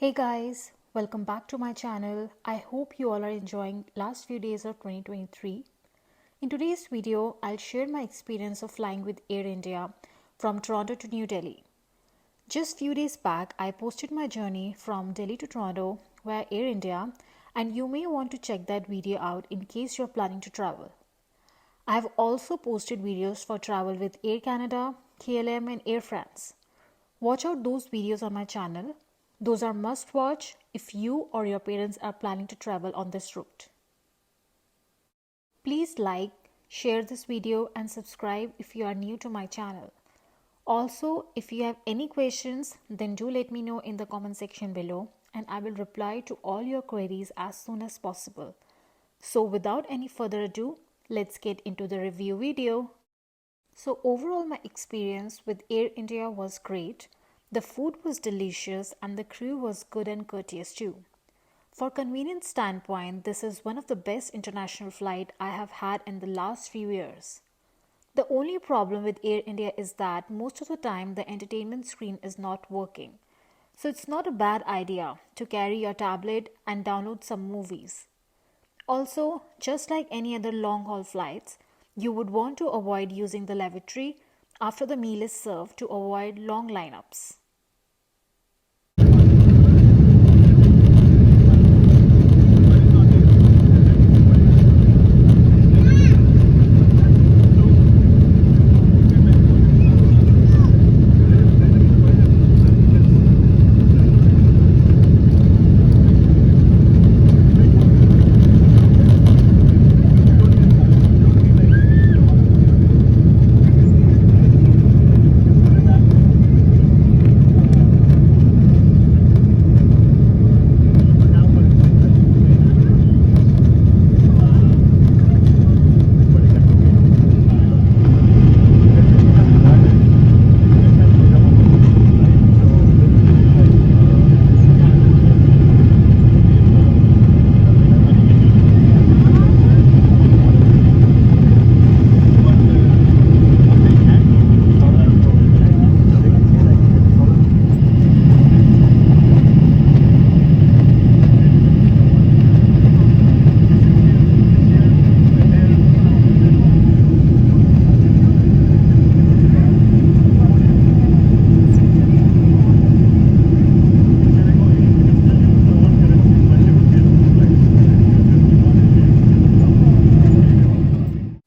Hey guys, welcome back to my channel. I hope you all are enjoying last few days of 2023. In today's video, I'll share my experience of flying with Air India from Toronto to New Delhi. Just few days back, I posted my journey from Delhi to Toronto via Air India, and you may want to check that video out in case you're planning to travel. I have also posted videos for travel with Air Canada, KLM and Air France. Watch out those videos on my channel. Those are must watch if you or your parents are planning to travel on this route. Please like, share this video and subscribe if you are new to my channel. Also, if you have any questions, then do let me know in the comment section below and I will reply to all your queries as soon as possible. So without any further ado, let's get into the review video. So overall my experience with Air India was great. The food was delicious and the crew was good and courteous too. For convenience standpoint, this is one of the best international flight I have had in the last few years. The only problem with Air India is that most of the time the entertainment screen is not working. So it's not a bad idea to carry your tablet and download some movies. Also, just like any other long haul flights, you would want to avoid using the lavatory after the meal is served to avoid long lineups.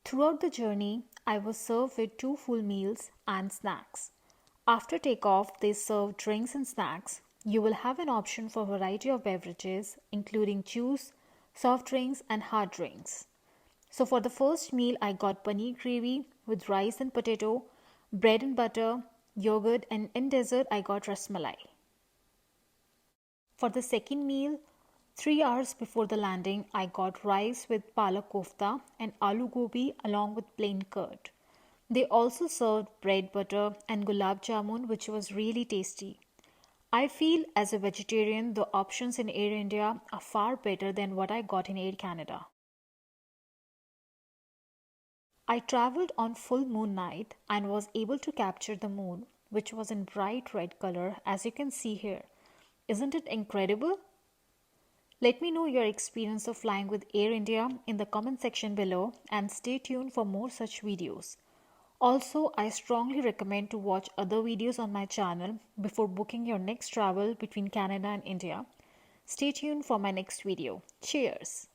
Throughout the journey, I was served with 2 full meals and snacks. After takeoff, they serve drinks and snacks. You will have an option for a variety of beverages, including juice, soft drinks, and hard drinks. So for the first meal, I got paneer gravy with rice and potato, bread and butter, yogurt, and in dessert, I got rasmalai. For the second meal, 3 hours before the landing, I got rice with palak kofta and aloo gobi along with plain curd. They also served bread butter and gulab jamun, which was really tasty. I feel as a vegetarian, the options in Air India are far better than what I got in Air Canada. I traveled on full moon night and was able to capture the moon, which was in bright red color as you can see here. Isn't it incredible? Let me know your experience of flying with Air India in the comment section below and stay tuned for more such videos. Also, I strongly recommend to watch other videos on my channel before booking your next travel between Canada and India. Stay tuned for my next video. Cheers!